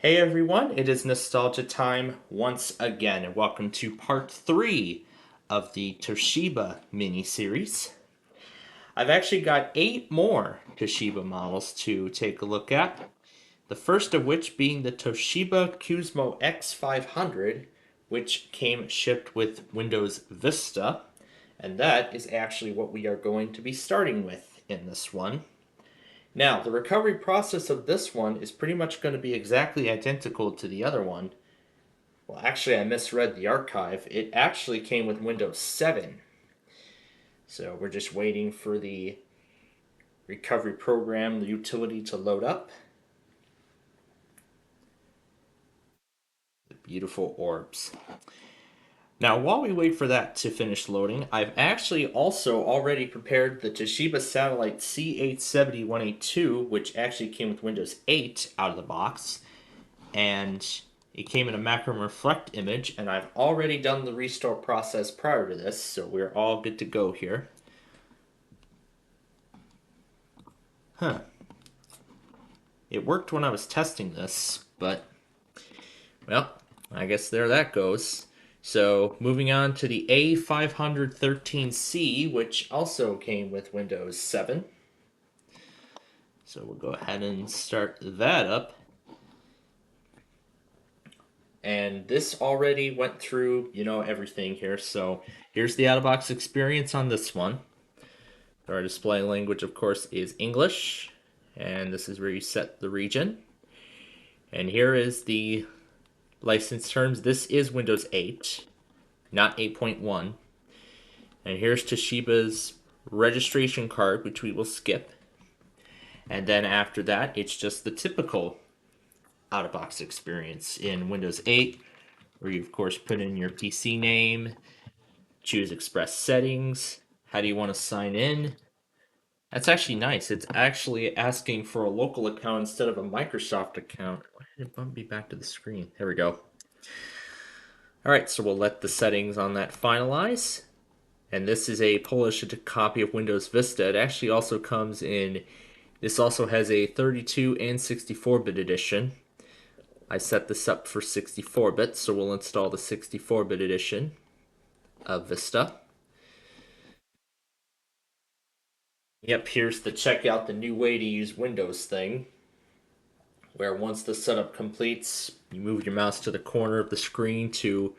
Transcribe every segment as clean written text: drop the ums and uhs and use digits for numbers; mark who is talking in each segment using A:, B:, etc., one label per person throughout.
A: Hey everyone, it is nostalgia time once again, and welcome to part 3 of the Toshiba mini-series. I've actually got 8 more Toshiba models to take a look at, the first of which being the Toshiba Cusmo X500, which came shipped with Windows Vista, and that is actually what we are going to be starting with in this one. Now, the recovery process of this one is pretty much going to be exactly identical to the other one. Well, actually, I misread the archive. It actually came with Windows 7. So we're just waiting for the recovery program, the utility to load up. The beautiful orbs. Now, while we wait for that to finish loading, I've actually also already prepared the Toshiba Satellite C870-182, which actually came with Windows 8 out of the box. And it came in a macro reflect image, and I've already done the restore process prior to this, so we're all good to go here. Huh. It worked when I was testing this, but, well, I guess there that goes. So, moving on to the A513C, which also came with Windows 7. So we'll go ahead and start that up. And this already went through, everything here. So here's the out-of-box experience on this one. Our display language, of course, is English. And this is where you set the region. And here is the license terms. This is Windows 8, not 8.1. And here's Toshiba's registration card, which we will skip. And then after that, it's just the typical out-of-box experience in Windows 8, where you, of course, put in your PC name, choose Express Settings, how do you want to sign in. That's actually nice. It's actually asking for a local account instead of a Microsoft account. Why did it bump me back to the screen? There we go. All right, so we'll let the settings on that finalize. And this is a Polish copy of Windows Vista. It actually also comes in, this also has a 32 and 64-bit edition. I set this up for 64-bit, so we'll install the 64-bit edition of Vista. Yep, here's the check out the new way to use Windows thing, where once the setup completes, you move your mouse to the corner of the screen to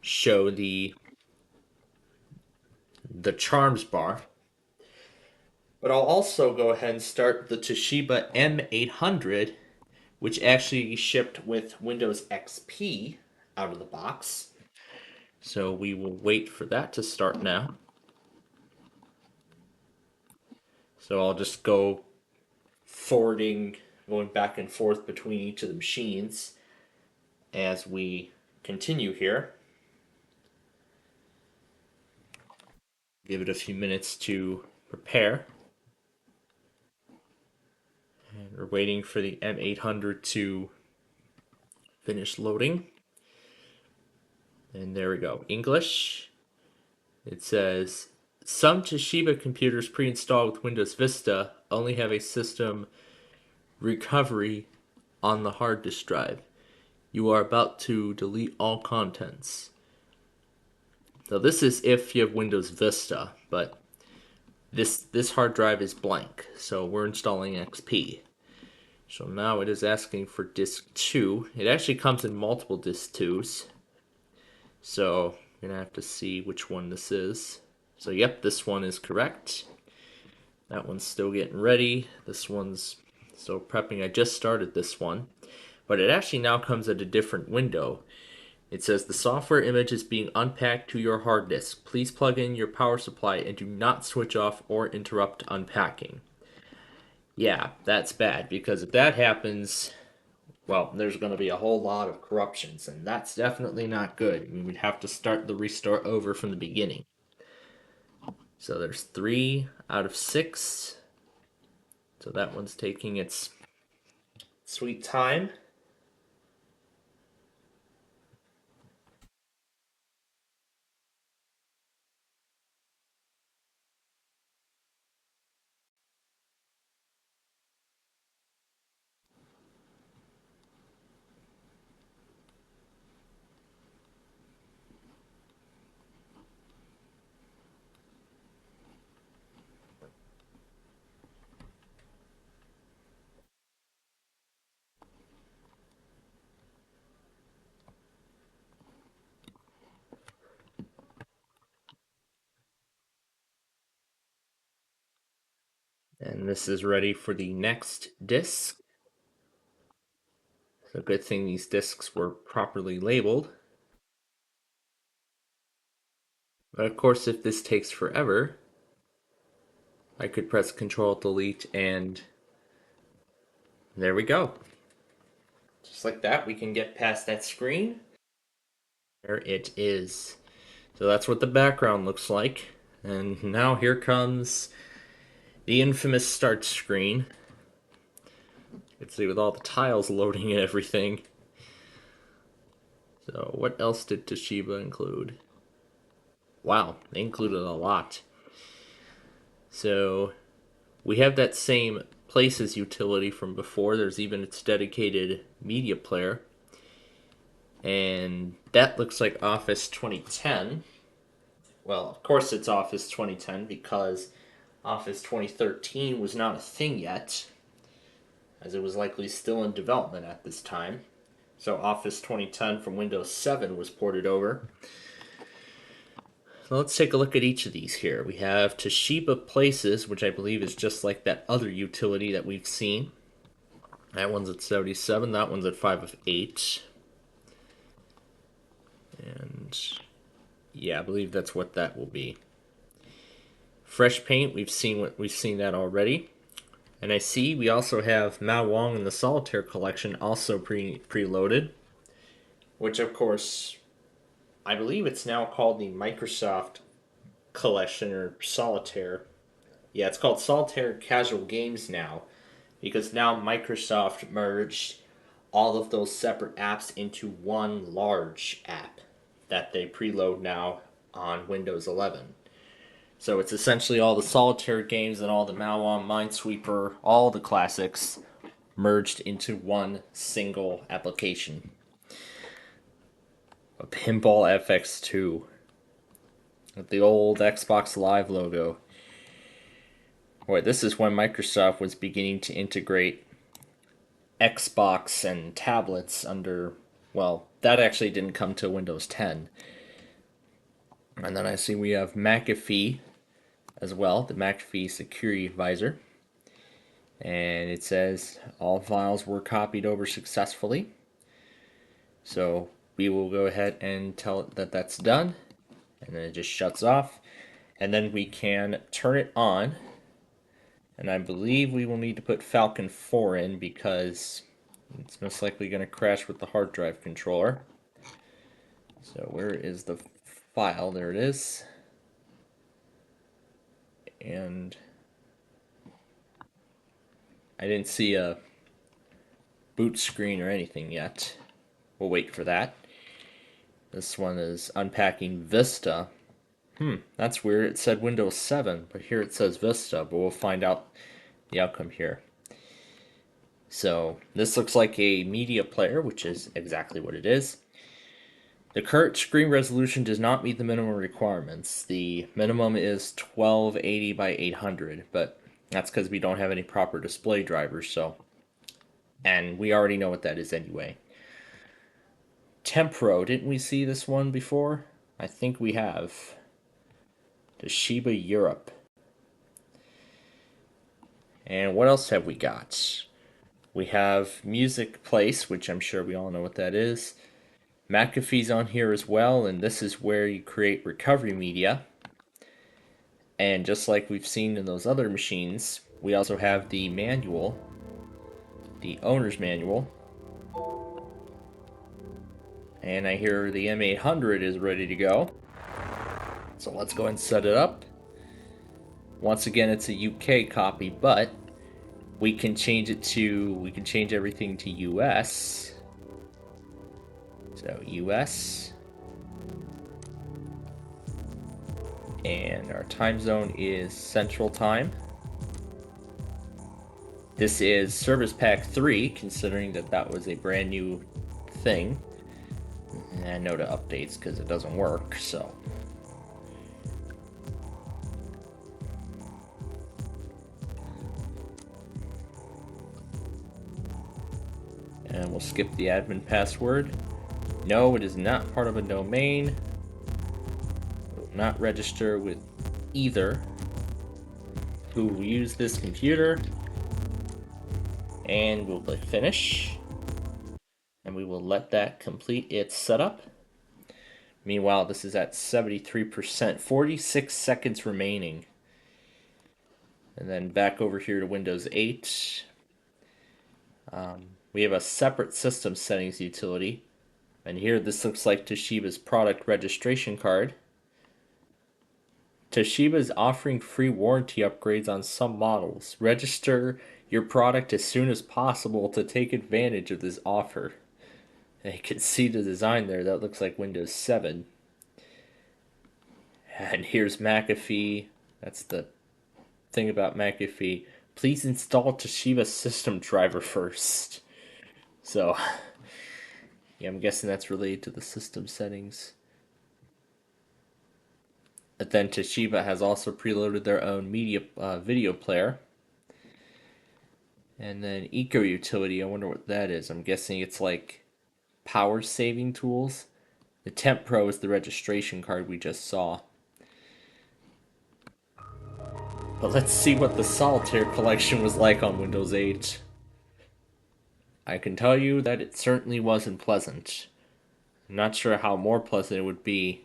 A: show the charms bar. But I'll also go ahead and start the Toshiba M800, which actually shipped with Windows XP out of the box. So we will wait for that to start now. So I'll just go forwarding, going back and forth between each of the machines as we continue here. Give it a few minutes to prepare. And we're waiting for the M800 to finish loading. And there we go. English. It says some Toshiba computers pre-installed with Windows Vista only have a system recovery on the hard disk drive. You are about to delete all contents. So this is if you have Windows Vista, but this hard drive is blank, so we're installing XP. So now it is asking for disk 2. It actually comes in multiple disk 2s. So you're gonna have to see which one this is. So yep, this one is correct. That one's still getting ready. This one's still prepping. I just started this one. But it actually now comes at a different window. It says the software image is being unpacked to your hard disk. Please plug in your power supply and do not switch off or interrupt unpacking. Yeah, that's bad, because if that happens, well, there's going to be a whole lot of corruptions, and that's definitely not good. We would have to start the restore over from the beginning. So there's 3 out of 6. So that one's taking its sweet time. And this is ready for the next disc. So good thing these discs were properly labeled. But of course, if this takes forever, I could press Control Delete and there we go. Just like that, we can get past that screen. There it is. So that's what the background looks like. And now here comes the infamous start screen. You can see with all the tiles loading and everything. So what else did Toshiba include? Wow, they included a lot. So we have that same Places utility from before. There's even its dedicated media player. And that looks like Office 2010. Well, of course it's Office 2010 because Office 2013 was not a thing yet, as it was likely still in development at this time. So Office 2010 from Windows 7 was ported over. So let's take a look at each of these here. We have Toshiba Places, which I believe is just like that other utility that we've seen. That one's at 77, that one's at 5 of 8. And yeah, I believe that's what that will be. Fresh Paint, we've seen that already. And I see we also have Mao Wong in the Solitaire collection also preloaded, which of course I believe it's now called the Microsoft collection or Solitaire. Yeah, it's called Solitaire Casual Games now because now Microsoft merged all of those separate apps into one large app that they preload now on Windows 11. So it's essentially all the Solitaire games and all the Malwon, Minesweeper, all the classics merged into one single application. A Pinball FX2 with the old Xbox Live logo. Boy, this is when Microsoft was beginning to integrate Xbox and tablets under, well, that actually didn't come to Windows 10. And then I see we have McAfee as well, the McAfee Security Advisor. And it says all files were copied over successfully. So we will go ahead and tell it that that's done. And then it just shuts off. And then we can turn it on. And I believe we will need to put Falcon 4 in because it's most likely going to crash with the hard drive controller. So where is the file? There it is. And I didn't see a boot screen or anything yet. We'll wait for that. This one is unpacking Vista. That's weird. It said Windows 7, but here it says Vista, but we'll find out the outcome here. So this looks like a media player, which is exactly what it is. The current screen resolution does not meet the minimum requirements. The minimum is 1280 by 800, but that's because we don't have any proper display drivers, so. And we already know what that is anyway. Tempro, didn't we see this one before? I think we have. Toshiba Europe. And what else have we got? We have Music Place, which I'm sure we all know what that is. McAfee's on here as well, and this is where you create recovery media. And just like we've seen in those other machines, we also have the manual, the owner's manual. And I hear the M800 is ready to go. So let's go ahead and set it up. Once again, it's a UK copy, but we can change everything to US. So US. And our time zone is Central Time. This is Service Pack 3, considering that was a brand new thing. And I know to updates because it doesn't work, so. And we'll skip the admin password. No, it is not part of a domain. It will not register with either. who will use this computer. And we'll click finish. And we will let that complete its setup. Meanwhile, this is at 73%, 46 seconds remaining. And then back over here to Windows 8. We have a separate system settings utility. And here this looks like Toshiba's product registration card. Toshiba is offering free warranty upgrades on some models. Register your product as soon as possible to take advantage of this offer. And you can see the design there. That looks like Windows 7. And here's McAfee. That's the thing about McAfee. Please install Toshiba system driver first. So, yeah, I'm guessing that's related to the system settings. But then Toshiba has also preloaded their own video player. And then Eco Utility, I wonder what that is. I'm guessing it's like power saving tools. The Temp Pro is the registration card we just saw. But let's see what the Solitaire collection was like on Windows 8. I can tell you that it certainly wasn't pleasant. I'm not sure how more pleasant it would be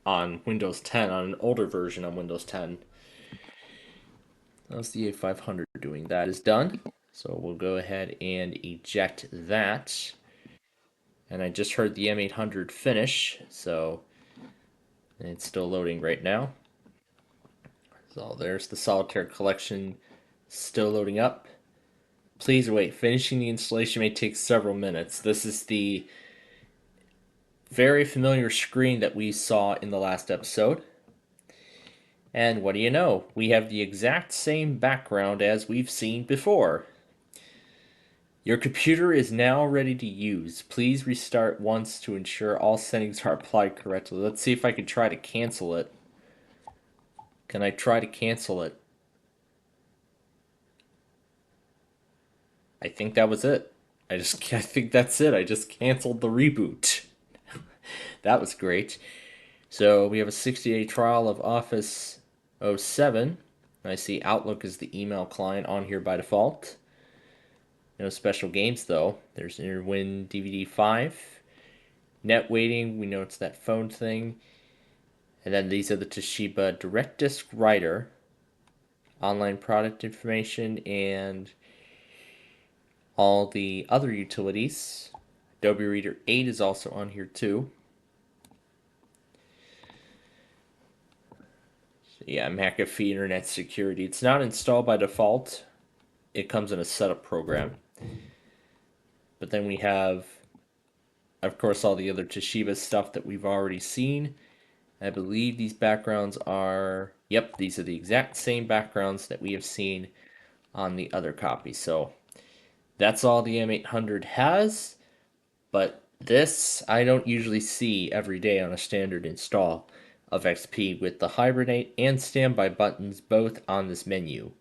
A: on Windows 10, on an older version on Windows 10. How's the A500 doing? That is done. So we'll go ahead and eject that. And I just heard the M800 finish, so it's still loading right now. So there's the Solitaire collection still loading up. Please wait, finishing the installation may take several minutes. This is the very familiar screen that we saw in the last episode. And what do you know? We have the exact same background as we've seen before. Your computer is now ready to use. Please restart once to ensure all settings are applied correctly. Let's see if I can try to cancel it. Can I try to cancel it? I think that was it. I think that's it. I just canceled the reboot. That was great. So we have a 60-day trial of Office 07. I see Outlook is the email client on here by default. No special games though. There's Interwin DVD 5. Net waiting, we know it's that phone thing. And then these are the Toshiba Direct Disk Writer, online product information, and all the other utilities. Adobe Reader 8 is also on here too. So yeah, McAfee Internet Security. It's not installed by default. It comes in a setup program. But then we have, of course, all the other Toshiba stuff that we've already seen. I believe these backgrounds are, yep, these are the exact same backgrounds that we have seen on the other copy. So that's all the M800 has, but this I don't usually see every day on a standard install of XP with the hibernate and standby buttons both on this menu.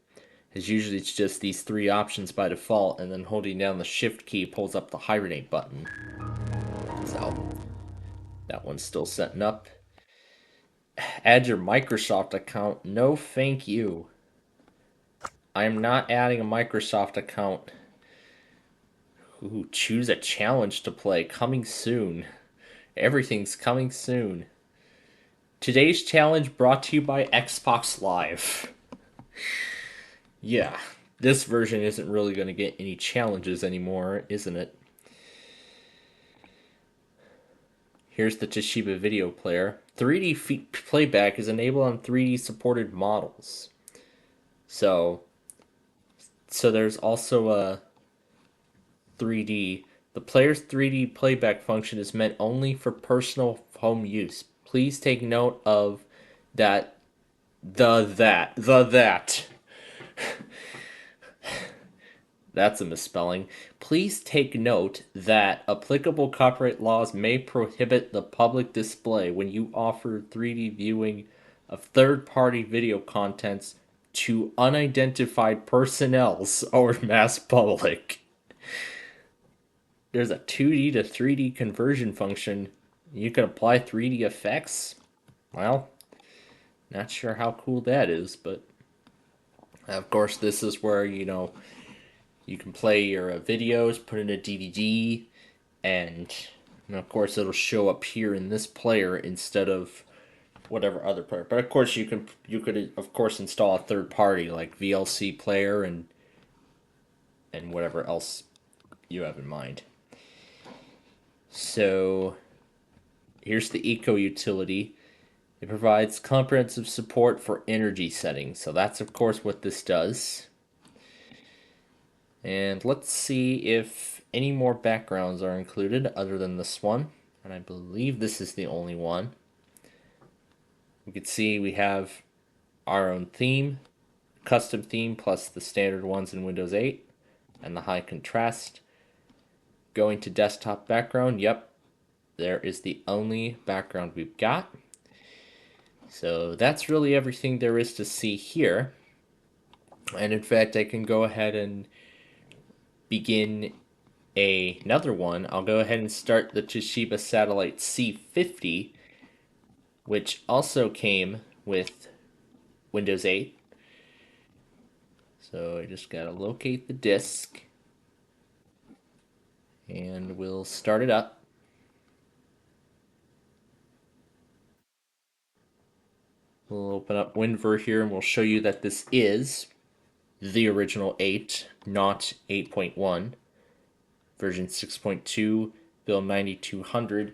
A: As usually it's just these three options by default, and then holding down the shift key pulls up the hibernate button. So that one's still setting up. Add your Microsoft account. No, thank you. I am not adding a Microsoft account. Ooh, choose a challenge to play. Coming soon. Everything's coming soon. Today's challenge brought to you by Xbox Live. Yeah, this version isn't really going to get any challenges anymore, isn't it? Here's the Toshiba video player. 3D playback is enabled on 3D supported models. So there's also a 3D. The player's 3D playback function is meant only for personal home use. Please take note of that. That. That's a misspelling. Please take note that applicable copyright laws may prohibit the public display when you offer 3D viewing of third-party video contents to unidentified personnel or mass public. There's a 2D to 3D conversion function. You can apply 3D effects. Well, not sure how cool that is, but Of course, this is where, you can play your videos, put in a DVD, and, of course it'll show up here in this player instead of whatever other player. But of course you could of course install a third party like VLC player and whatever else you have in mind. So here's the Eco utility. It provides comprehensive support for energy settings. So that's of course what this does. And let's see if any more backgrounds are included other than this one. And I believe this is the only one. We can see we have our own theme, custom theme plus the standard ones in Windows 8 and the high contrast. Going to desktop background, yep, there is the only background we've got. So that's really everything there is to see here. And in fact, I can go ahead and begin another one. I'll go ahead and start the Toshiba Satellite C50, which also came with Windows 8. So I just gotta locate the disk and we'll start it up. We'll open up WinVer here and we'll show you that this is the original 8, not 8.1. Version 6.2, build 9200.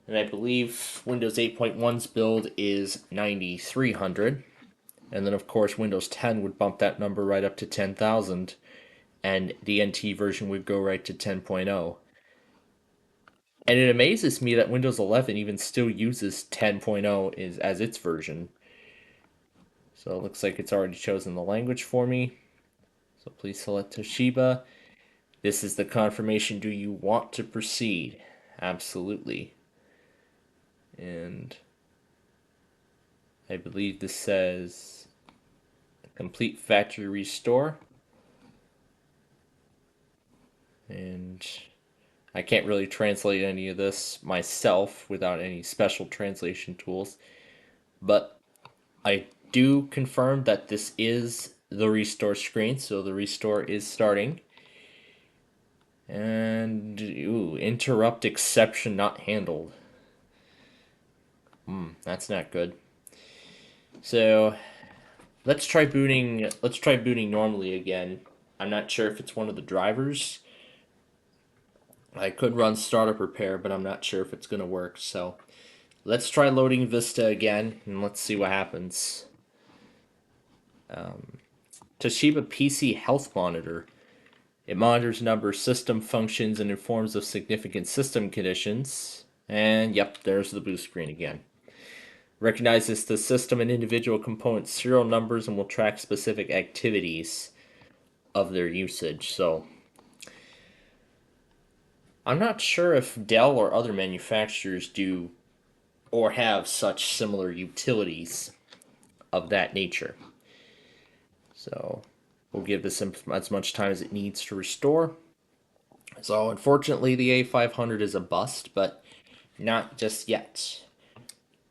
A: And I believe Windows 8.1's build is 9300. And then, of course, Windows 10 would bump that number right up to 10,000. And the NT version would go right to 10.0. And it amazes me that Windows 11 even still uses 10.0 as its version. So it looks like it's already chosen the language for me. So please select Toshiba. This is the confirmation. Do you want to proceed? Absolutely. And I believe this says complete factory restore. And I can't really translate any of this myself without any special translation tools. But I do confirm that this is the restore screen, so the restore is starting. And interrupt exception not handled. That's not good. So let's try booting. Let's try booting normally again. I'm not sure if it's one of the drivers. I could run startup repair, but I'm not sure if it's gonna work. So let's try loading Vista again, and let's see what happens. Toshiba PC Health Monitor. It monitors a number of system functions and informs of significant system conditions. And yep, there's the boot screen again. Recognizes the system and individual component serial numbers and will track specific activities of their usage. So I'm not sure if Dell or other manufacturers do or have such similar utilities of that nature. So we'll give this as much time as it needs to restore. So unfortunately the A500 is a bust, but not just yet.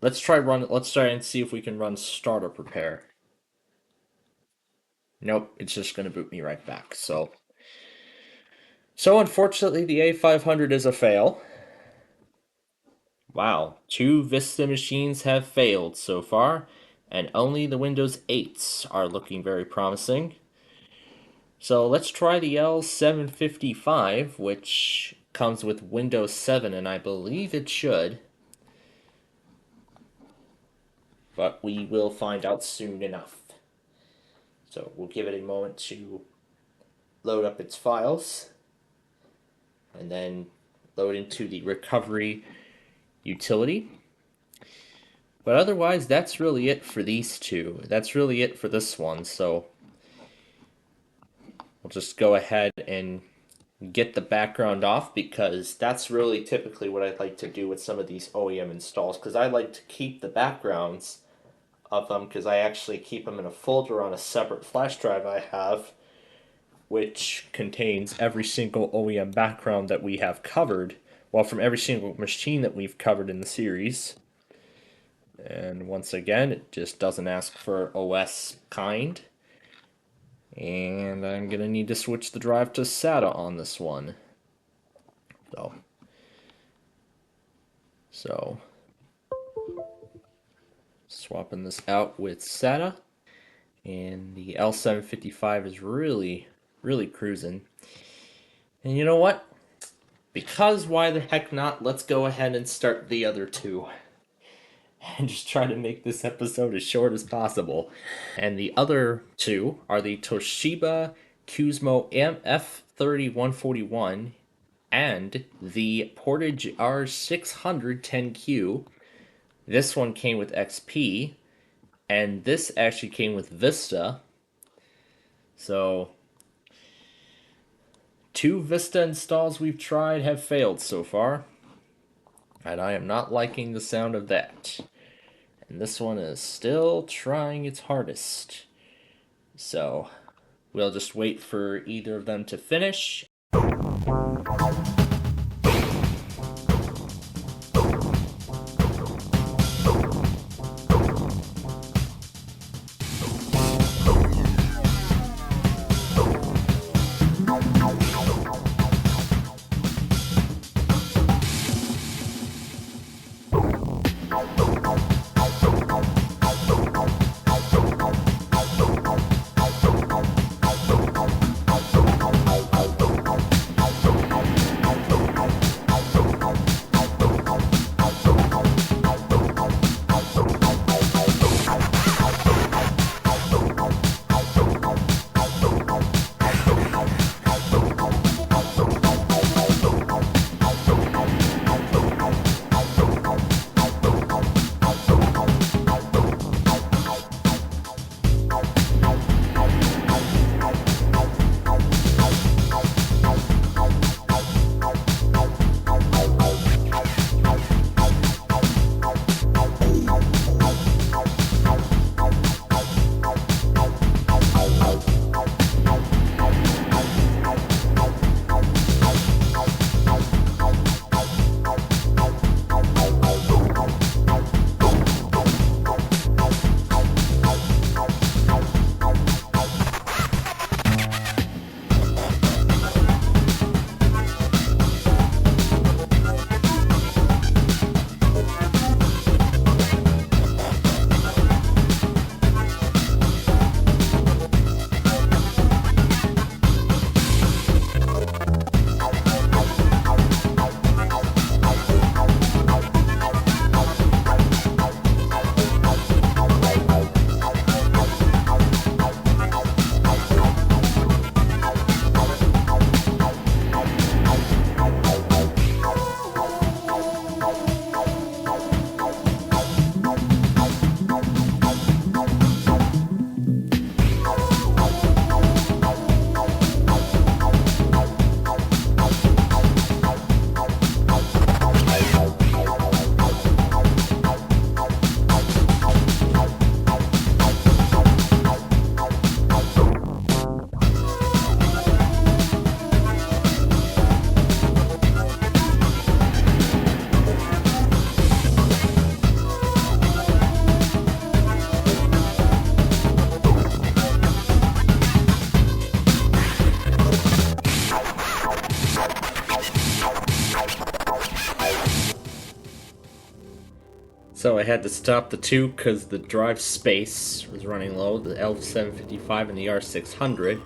A: Let's try and see if we can run startup repair. Nope, it's just gonna boot me right back. So unfortunately the A500 is a fail. Wow, 2 Vista machines have failed so far, and only the Windows 8s are looking very promising. So let's try the L755, which comes with Windows 7, and I believe it should. But we will find out soon enough. So we'll give it a moment to load up its files, and then load into the recovery utility. But otherwise, that's really it for these two. That's really it for this one. So we'll just go ahead and get the background off because that's really typically what I'd like to do with some of these OEM installs because I like to keep the backgrounds of them because I actually keep them in a folder on a separate flash drive I have which contains every single OEM background that we have covered, well, from every single machine that we've covered in the series. And once again, it just doesn't ask for OS kind. And I'm gonna need to switch the drive to SATA on this one. So swapping this out with SATA. And the L755 is really cruising. And you know what? Because why the heck not, let's go ahead and start the other two. And just try to make this episode as short as possible. And the other two are the Toshiba Qsmo MF3141 and the Portage R610Q. This one came with XP, and this actually came with Vista. So, two Vista installs we've tried have failed so far, and I am not liking the sound of that. And this one is still trying its hardest. So, we'll just wait for either of them to finish. So I had to stop the two because the drive space was running low, the L755 and the R600.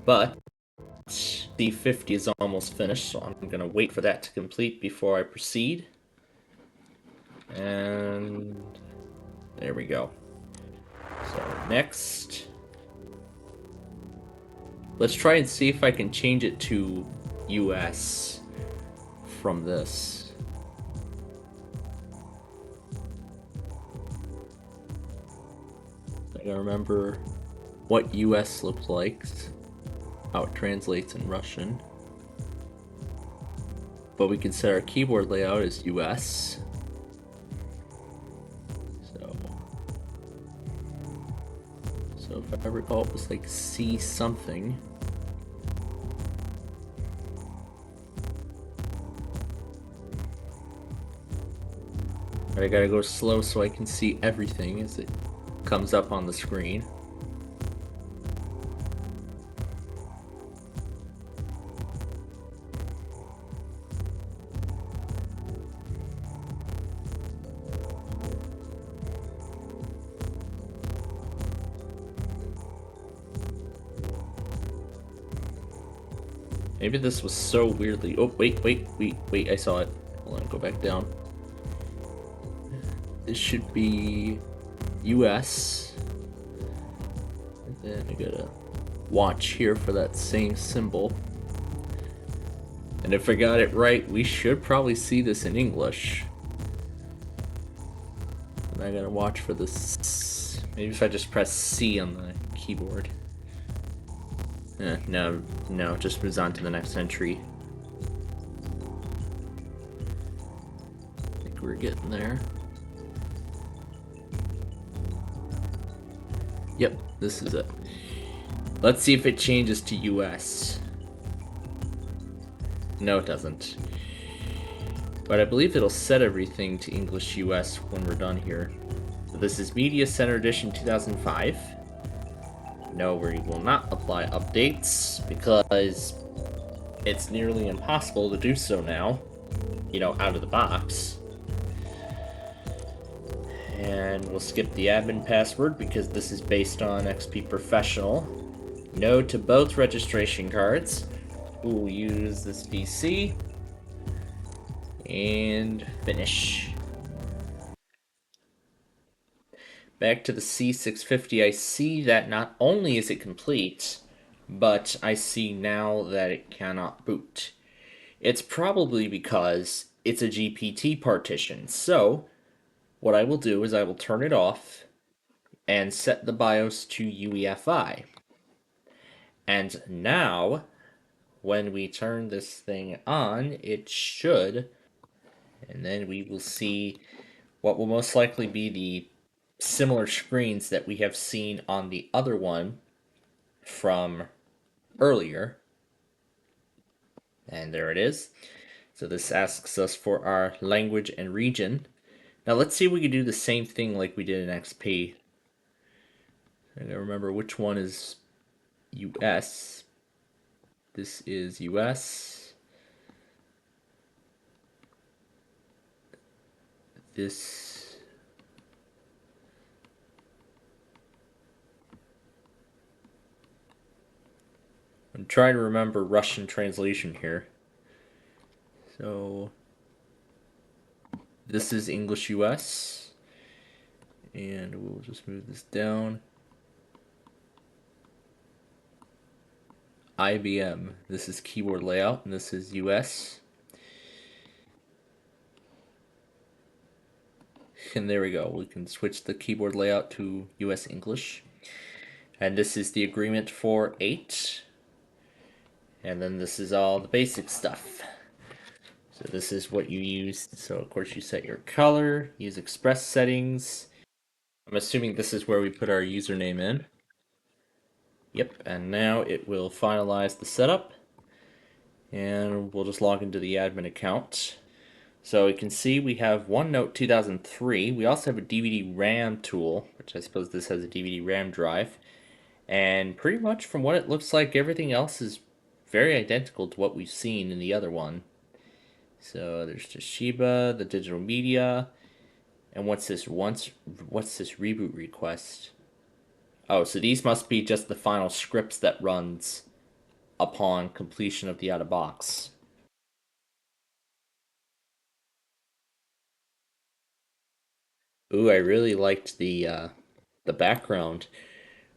A: But the 50 is almost finished, so I'm going to wait for that to complete before I proceed. And there we go. So next, let's try and see if I can change it to US from this. I remember what US looked like, how it translates in Russian. But we can set our keyboard layout as US. So if I recall, it was like C something. I gotta go slow so I can see everything as it comes up on the screen. Maybe this was so weirdly... Oh, wait, I saw it. Hold on, go back down. This should be US. And then I gotta watch here for that same symbol. And if I got it right, we should probably see this in English. And I gotta watch for this. Maybe if I just press C on the keyboard. No, it just moves on to the next entry. I think we're getting there. Yep, this is it. Let's see if it changes to US. No, it doesn't. But I believe it'll set everything to English US when we're done here. So this is Media Center Edition 2005. No, we will not apply updates because it's nearly impossible to do so now, out of the box. And we'll skip the admin password because this is based on XP Professional. No to both registration cards. We'll use this PC. And finish. Back to the C650, I see that not only is it complete, but I see now that it cannot boot. It's probably because it's a GPT partition. So, what I will do is I will turn it off and set the BIOS to UEFI. And now, when we turn this thing on, it should, and then we will see what will most likely be the similar screens that we have seen on the other one from earlier. And there it is. So this asks us for our language and region. Now let's see if we can do the same thing like we did in XP. I gotta remember which one is US. This is US. This... I'm trying to remember Russian translation here. So this is English US. And we'll just move this down. IBM. This is keyboard layout, and this is US. And there we go. We can switch the keyboard layout to US English. And this is the agreement for 8. And then this is all the basic stuff. So this is what you use. So of course you set your color, use express settings. I'm assuming this is where we put our username in. Yep, and now it will finalize the setup. And we'll just log into the admin account. So you can see we have OneNote 2003. We also have a DVD RAM tool, which I suppose this has a DVD RAM drive. And pretty much from what it looks like, everything else is very identical to what we've seen in the other one. So there's Toshiba, the digital media, and what's this reboot request? Oh, so these must be just the final scripts that runs upon completion of the out of box. Ooh, I really liked the background.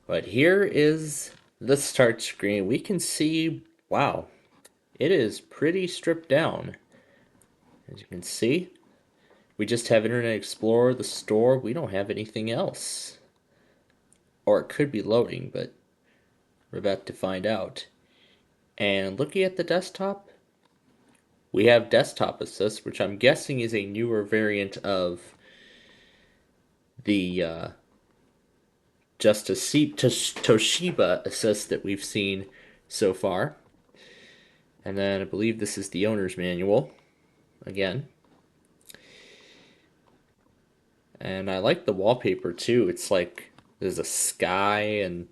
A: But here is the start screen. We can see, wow, it is pretty stripped down. As you can see, we just have Internet Explorer, the store. We don't have anything else. Or it could be loading, but we're about to find out. And looking at the desktop, we have Desktop Assist, which I'm guessing is a newer variant of the Toshiba Assist that we've seen so far. And then I believe this is the owner's manual again. And I like the wallpaper too. It's like there's a sky, and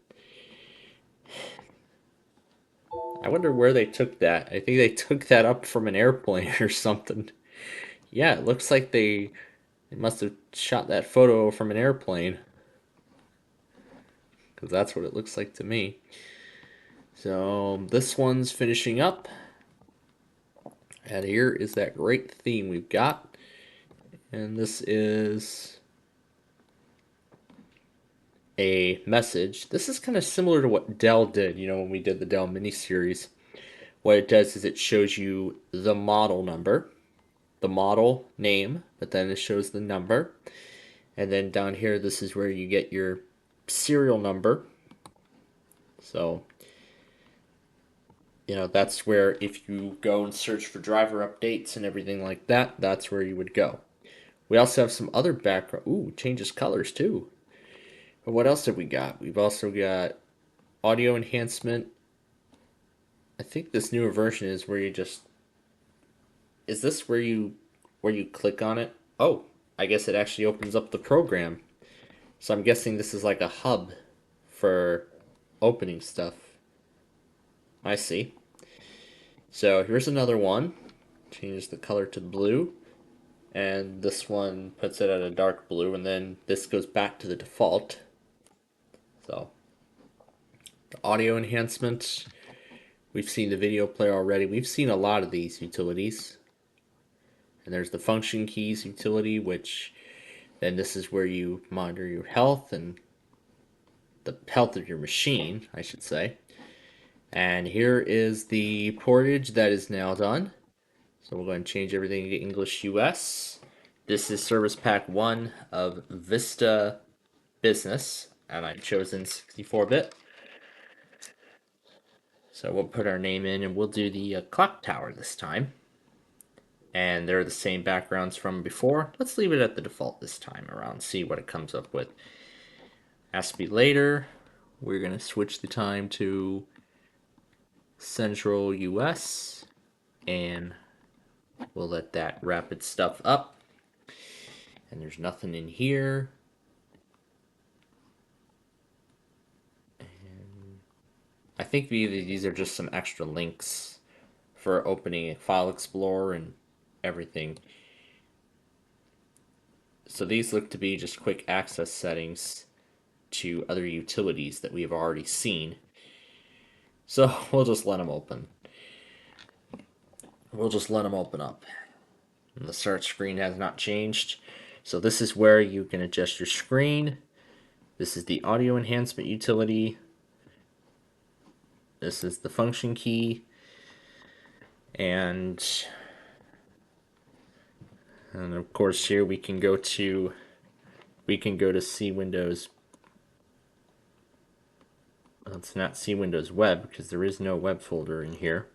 A: I wonder where they took that. I think they took that up from an airplane or something. Yeah, it looks like they must have shot that photo from an airplane, because that's what it looks like to me. So this one's finishing up. And here is that great theme we've got. And this is a message. This is kind of similar to what Dell did, when we did the Dell miniseries. What it does is it shows you the model number, the model name, but then it shows the number. And then down here, this is where you get your serial number. So, that's where if you go and search for driver updates and everything like that, that's where you would go. We also have some other background. Ooh, changes colors too. But what else have we got? We've also got audio enhancement. I think this newer version is where you just. Is this where you click on it? Oh, I guess it actually opens up the program. So I'm guessing this is like a hub for opening stuff. I see. So here's another one. Changes the color to blue. And this one puts it at a dark blue, and then this goes back to the default. So, the audio enhancement. We've seen the video player already. We've seen a lot of these utilities. And there's the function keys utility, which then this is where you monitor your health and the health of your machine, I should say. And here is the portage that is now done. So we'll go ahead and change everything to English US. This is Service Pack 1 of Vista Business, and I've chosen 64-bit. So we'll put our name in, and we'll do the clock tower this time. And they're the same backgrounds from before. Let's leave it at the default this time around, see what it comes up with. Has to be later. We're going to switch the time to Central US, and we'll let that wrap its stuff up. And there's nothing in here. And I think these are just some extra links for opening a file explorer and everything. So these look to be just quick access settings to other utilities that we have already seen. So we'll just let them open. We'll just let them open up. And the start screen has not changed. So this is where you can adjust your screen. This is the audio enhancement utility. This is the function key. And of course here we can go to C Windows. Let's not see Windows Web because there is no web folder in here.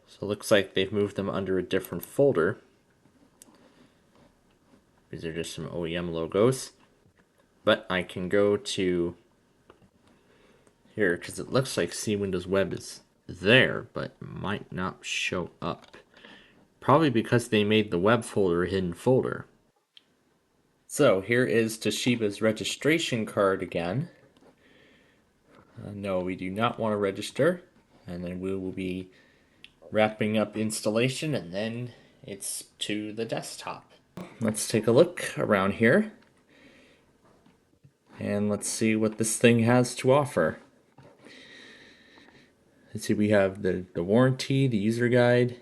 A: So it looks like they've moved them under a different folder. These are just some OEM logos. But I can go to here because it looks like C Windows Web is there, but might not show up. Probably because they made the web folder a hidden folder. So here is Toshiba's registration card again. No, we do not want to register. And then we will be wrapping up installation, and then it's to the desktop. Let's take a look around here. And let's see what this thing has to offer. Let's see, we have the warranty, the user guide,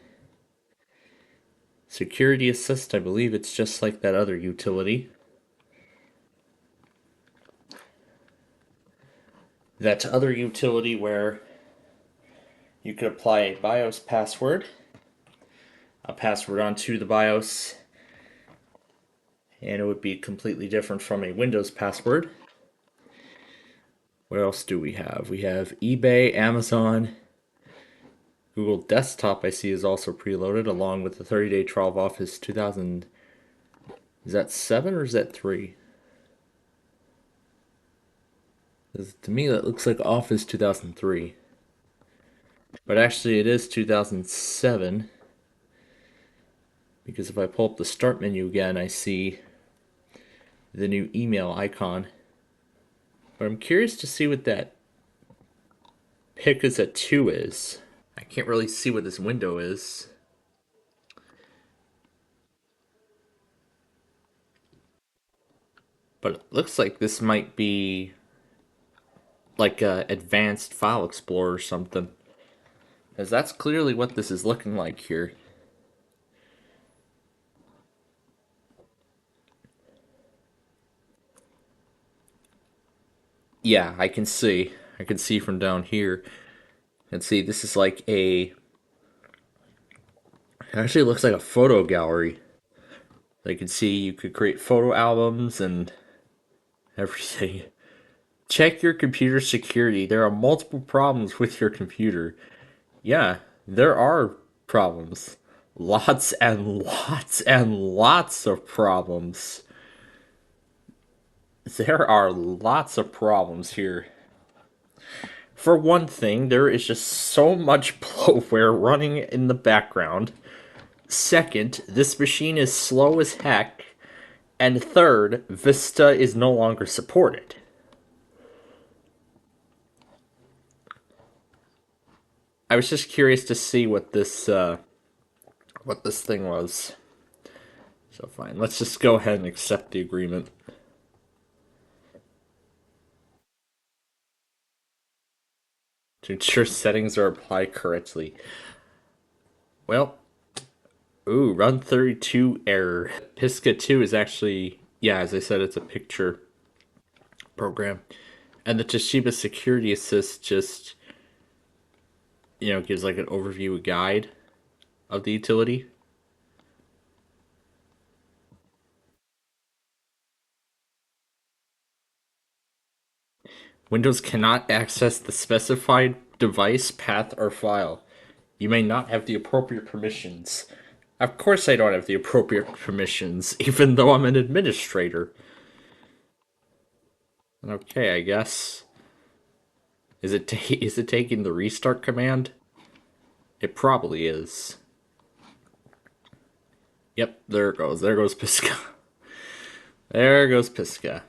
A: security assist. I believe it's just like that other utility. That other utility where you could apply a BIOS password, a password onto the BIOS, and it would be completely different from a Windows password. What else do we have? We have eBay, Amazon, Google Desktop I see is also preloaded, along with the 30-day trial of Office 2000. Is that 7 or is that 3? To me, that looks like Office 2003. But actually, it is 2007. Because if I pull up the Start menu again, I see the new email icon. But I'm curious to see what that pick as a 2 is. I can't really see what this window is. But it looks like this might be like a advanced file explorer or something. Because that's clearly what this is looking like here. Yeah, I can see. I can see from down here. And see, this is like a. It actually looks like a photo gallery. I can see you could create photo albums and everything. Check your computer security. There are multiple problems with your computer. Yeah, there are problems. Lots and lots and lots of problems. There are lots of problems here. For one thing, there is just so much bloatware running in the background. Second, this machine is slow as heck. And third, Vista is no longer supported. I was just curious to see what this thing was. So fine, let's just go ahead and accept the agreement. To ensure settings are applied correctly. Well, ooh, run 32 error. Pisca 2 is actually, yeah, as I said, it's a picture program. And the Toshiba Security Assist just, gives like an overview guide of the utility. Windows cannot access the specified device, path, or file. You may not have the appropriate permissions. Of course I don't have the appropriate permissions, even though I'm an administrator. Okay, I guess. Is it taking the restart command? It probably is. Yep, there it goes. There goes Pisca. There goes Pisca.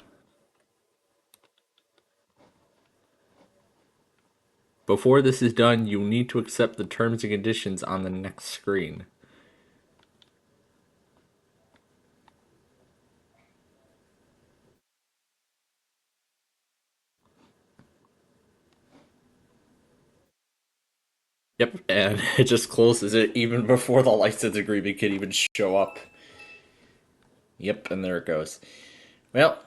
A: Before this is done, you'll need to accept the terms and conditions on the next screen. Yep, and it just closes it even before the license agreement can even show up. Yep, and there it goes. Well,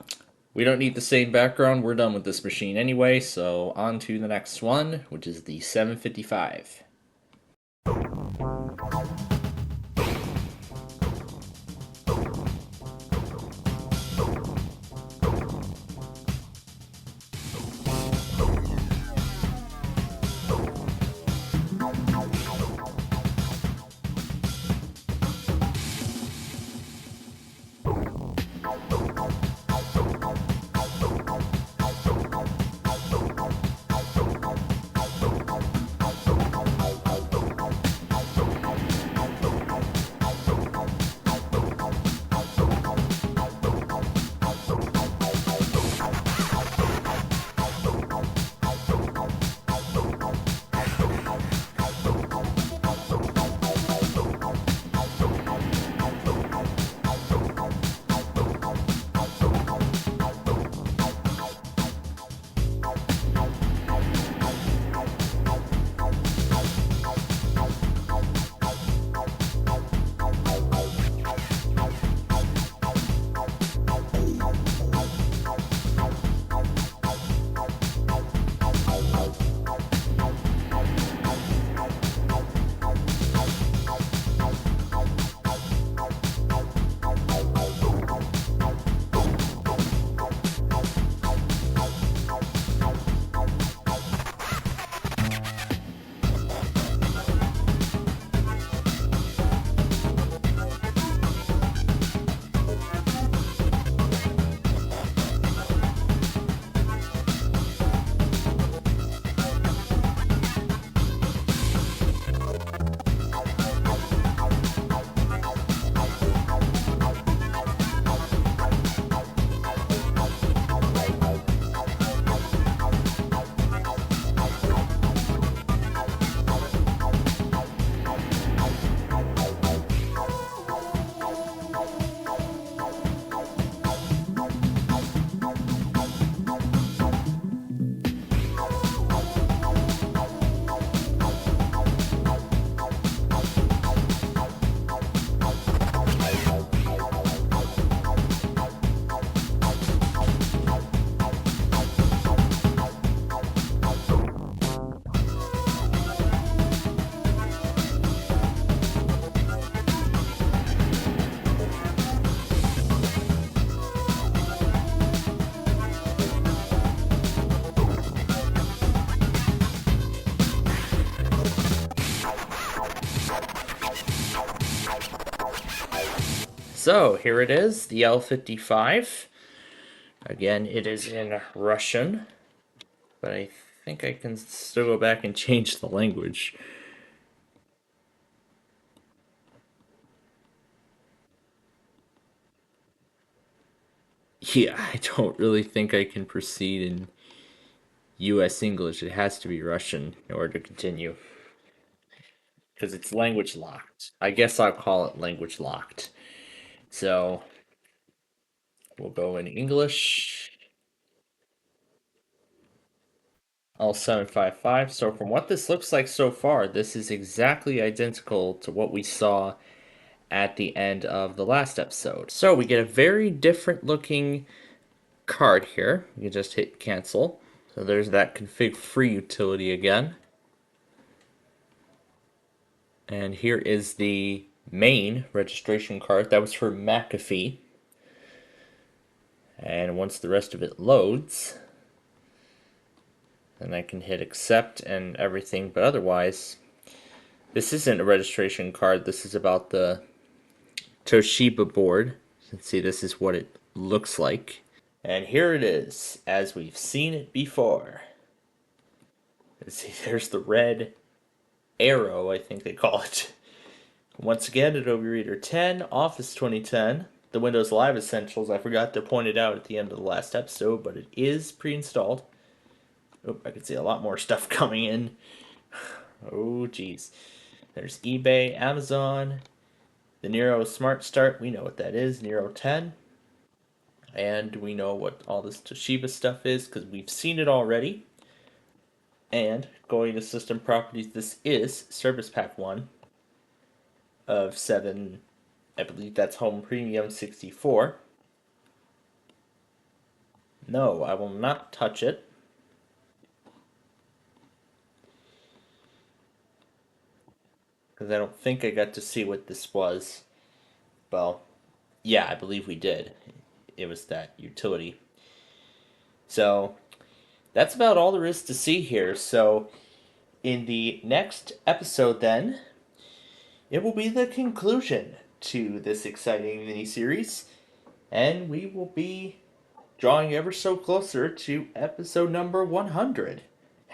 A: we don't need the same background. We're done with this machine anyway, so on to the next one, which is the 755. So here it is, the L-55. Again, it is in Russian, but I think I can still go back and change the language. Yeah, I don't really think I can proceed in US English. It has to be Russian in order to continue. Because it's language locked. I guess I'll call it language locked. So we'll go in English. L755. So from what this looks like so far, this is exactly identical to what we saw at the end of the last episode. So we get a very different looking card here. You can just hit cancel. So there's that config free utility again. And here is the main registration card. That was for McAfee. And once the rest of it loads, then I can hit accept and everything. But otherwise, this isn't a registration card. This is about the Toshiba board. You can see this is what it looks like. And here it is, as we've seen it before. Let's see, there's the red arrow, I think they call it. Once again, Adobe Reader 10, Office 2010, the Windows Live Essentials. I forgot to point it out at the end of the last episode, but it is pre-installed. Oh, I can see a lot more stuff coming in. Oh, geez. There's eBay, Amazon, the Nero Smart Start. We know what that is, Nero 10. And we know what all this Toshiba stuff is because we've seen it already. And going to System Properties, this is Service Pack 1 of 7, I believe that's Home Premium 64. No, I will not touch it. Because I don't think I got to see what this was. Well, yeah, I believe we did. It was that utility. So, that's about all there is to see here. So, in the next episode, then, it will be the conclusion to this exciting mini-series, and we will be drawing ever so closer to episode number 100.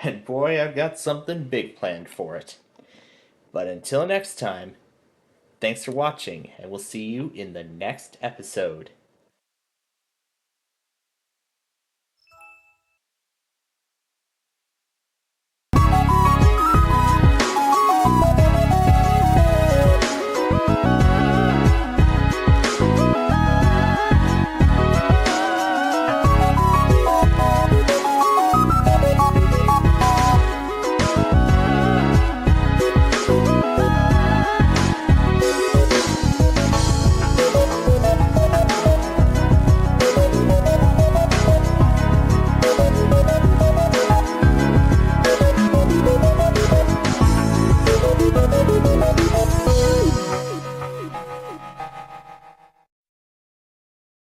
A: And boy, I've got something big planned for it. But until next time, thanks for watching, and we'll see you in the next episode.